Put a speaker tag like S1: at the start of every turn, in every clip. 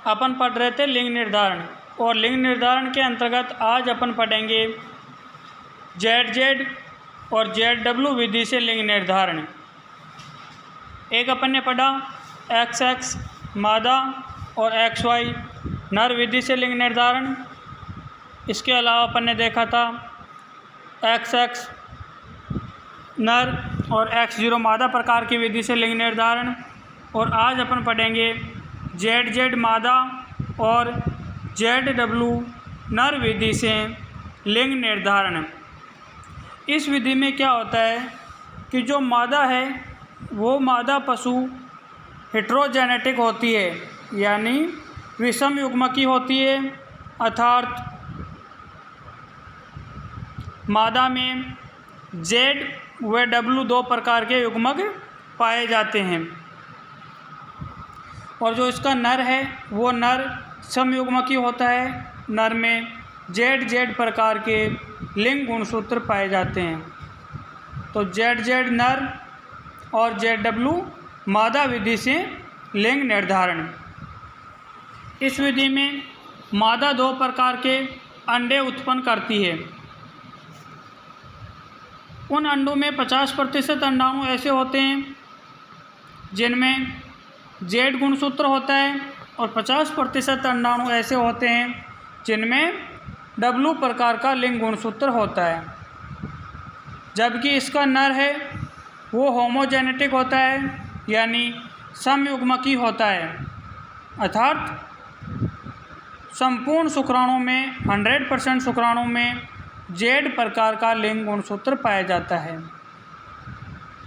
S1: अपन पढ़ रहे थे लिंग निर्धारण, और लिंग निर्धारण के अंतर्गत आज अपन पढ़ेंगे ZZ और ZW विधि से लिंग निर्धारण। एक अपन ने पढ़ा XX मादा और XY नर विधि से लिंग निर्धारण। इसके अलावा अपन ने देखा था XX नर और X0 मादा प्रकार की विधि से लिंग निर्धारण। और आज अपन पढ़ेंगे ZZ मादा और ZW नर विधि से लिंग निर्धारण। इस विधि में क्या होता है कि जो मादा है वो मादा पशु हेट्रोजेनेटिक होती है, यानी विषम युग्मकी होती है, अर्थात मादा में Z व W दो प्रकार के युग्मक पाए जाते हैं, और जो इसका नर है वो नर समयुग्मकी होता है। नर में ZZ प्रकार के लिंग गुणसूत्र पाए जाते हैं। तो ZZ नर और ZW मादा विधि से लिंग निर्धारण। इस विधि में मादा दो प्रकार के अंडे उत्पन्न करती है। उन अंडों में 50% अंडाणु ऐसे होते हैं जिनमें Z गुणसूत्र होता है, और 50% अंडाणु ऐसे होते हैं जिनमें W प्रकार का लिंग गुणसूत्र होता है। जबकि इसका नर है वो होमोजेनेटिक होता है, यानी समयुग्मकी होता है, अर्थात संपूर्ण शुक्राणु में 100% शुक्राणु में Z प्रकार का लिंग गुणसूत्र पाया जाता है।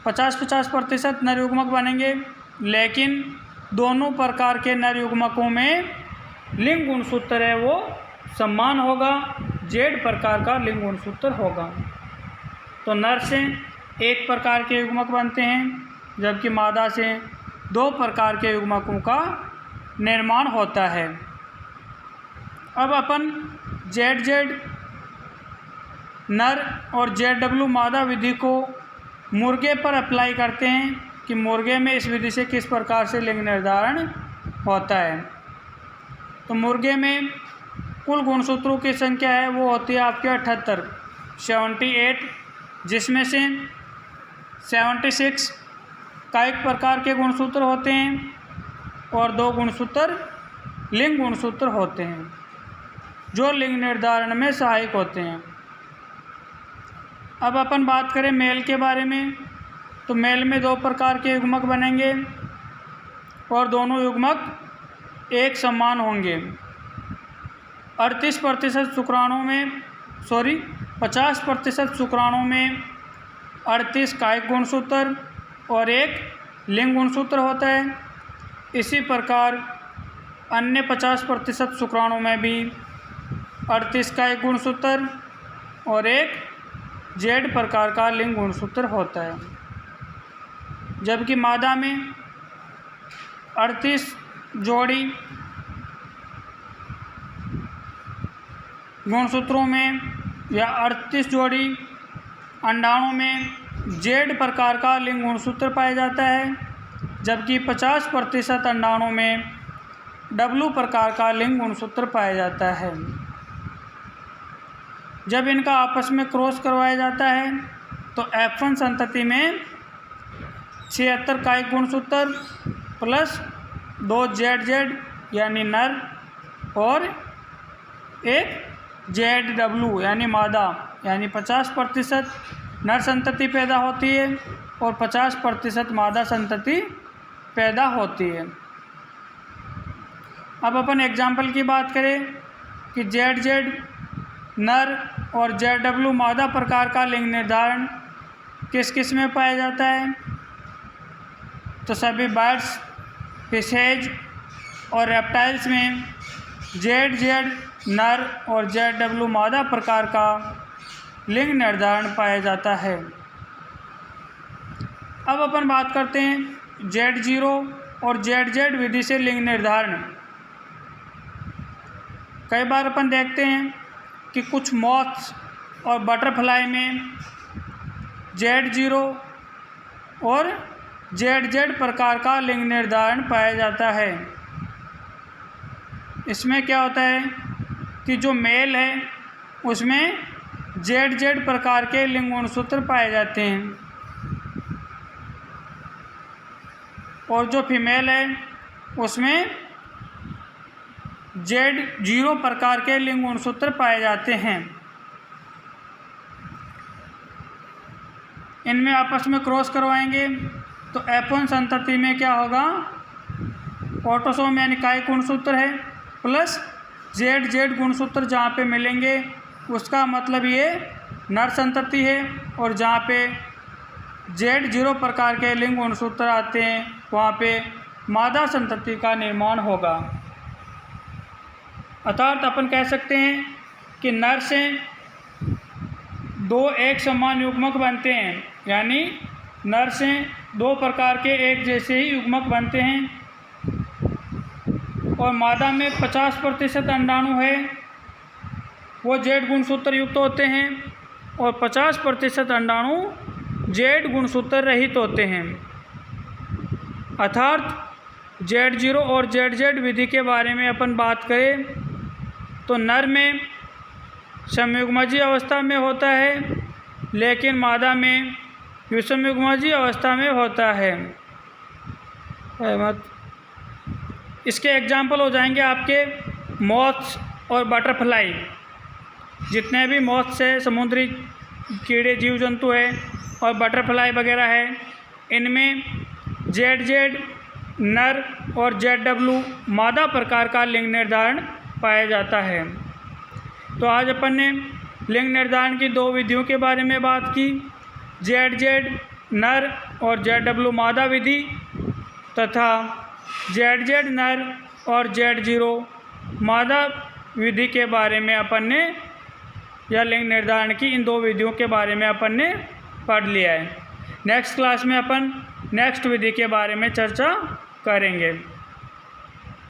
S1: 50-50% नर युग्मक बनेंगे, लेकिन दोनों प्रकार के नर युग्मकों में लिंग गुणसूत्र है वो समान होगा, Z प्रकार का लिंग गुणसूत्र होगा। तो नर से एक प्रकार के युग्मक बनते हैं, जबकि मादा से दो प्रकार के युग्मकों का निर्माण होता है। अब अपन ZZ नर और ZW मादा विधि को मुर्गे पर अप्लाई करते हैं कि मुर्गे में इस विधि से किस प्रकार से लिंग निर्धारण होता है। तो मुर्गे में कुल गुणसूत्रों की संख्या है वो होती है आपके 78, जिसमें से 76 कायिक प्रकार के गुणसूत्र होते हैं और 2 गुणसूत्र लिंग गुणसूत्र होते हैं जो लिंग निर्धारण में सहायक होते हैं। अब अपन बात करें मेल के बारे में, तो मेल में 2 प्रकार के युग्मक बनेंगे और दोनों युग्मक एक समान होंगे। 38% शुक्राणु में 50% शुक्राणु में 38 कायिक गुणसूत्र और 1 लिंग गुणसूत्र होता है। इसी प्रकार अन्य 50% शुक्राणु में भी 38 कायिक गुणसूत्र और 1 Z प्रकार का लिंग गुणसूत्र होता है। जबकि मादा में 38 जोड़ी गुणसूत्रों में या 38 जोड़ी अंडाणु में Z प्रकार का लिंग गुणसूत्र पाया जाता है, जबकि 50% अंडाणु में W प्रकार का लिंग गुणसूत्र पाया जाता है। जब इनका आपस में क्रॉस करवाया जाता है तो F1 संतति में 76 कायिक गुणसूत्र प्लस 2 ZZ यानी नर और 1 ZW यानी मादा, यानी 50% नर संतति पैदा होती है और 50% मादा संतति पैदा होती है। अब अपन एग्जाम्पल की बात करें कि ZZ नर और ZW मादा प्रकार का लिंग निर्धारण किस किस में पाया जाता है, तो सभी बर्ड्स, फिशेज और रेप्टाइल्स में ZZ नर और ZW मादा प्रकार का लिंग निर्धारण पाया जाता है। अब अपन बात करते हैं Z0 और ZZ विधि से लिंग निर्धारण। कई बार अपन देखते हैं कि कुछ मॉथ्स और बटरफ्लाई में Z0 और ZZ प्रकार का लिंग निर्धारण पाया जाता है। इसमें क्या होता है कि जो मेल है उसमें ZZ प्रकार के लिंग गुणसूत्र पाए जाते हैं और जो फीमेल है उसमें Z0 प्रकार के लिंग गुणसूत्र पाए जाते हैं। इनमें आपस में क्रॉस करवाएंगे तो F1 संतति में क्या होगा, ऑटोसोम यानी काय गुणसूत्र है प्लस ZZ गुणसूत्र जहाँ पे मिलेंगे उसका मतलब ये नर संतति है, और जहाँ पे Z0 प्रकार के लिंग गुणसूत्र आते हैं वहाँ पे मादा संतति का निर्माण होगा। अर्थात अपन कह सकते हैं कि नर से दो एक समान युग्मक बनते हैं, यानी नर से दो प्रकार के एक जैसे ही युग्मक बनते हैं, और मादा में 50% अंडाणु है वो Z गुणसूत्र युक्त होते हैं और 50% अंडाणु Z गुणसूत्र रहित होते हैं। अर्थात Z0 और ZZ विधि के बारे में अपन बात करें तो नर में समयुग्मजीय अवस्था में होता है, लेकिन मादा में विषमयुग्मजीय अवस्था में होता है। इसके एग्जाम्पल हो जाएंगे आपके मॉथ्स और बटरफ्लाई। जितने भी मॉथ्स है, समुद्री कीड़े जीव जंतु है, और बटरफ्लाई वगैरह है, इनमें ZZ नर और ZW मादा प्रकार का लिंग निर्धारण पाया जाता है। तो आज अपन ने लिंग निर्धारण की दो विधियों के बारे में बात की, ZZ नर और ZW मादा विधि तथा ZZ नर और Z0 मादा विधि के बारे में अपन ने, या लिंग निर्धारण की इन दो विधियों के बारे में अपन ने पढ़ लिया है। नेक्स्ट क्लास में अपन नेक्स्ट विधि के बारे में चर्चा करेंगे।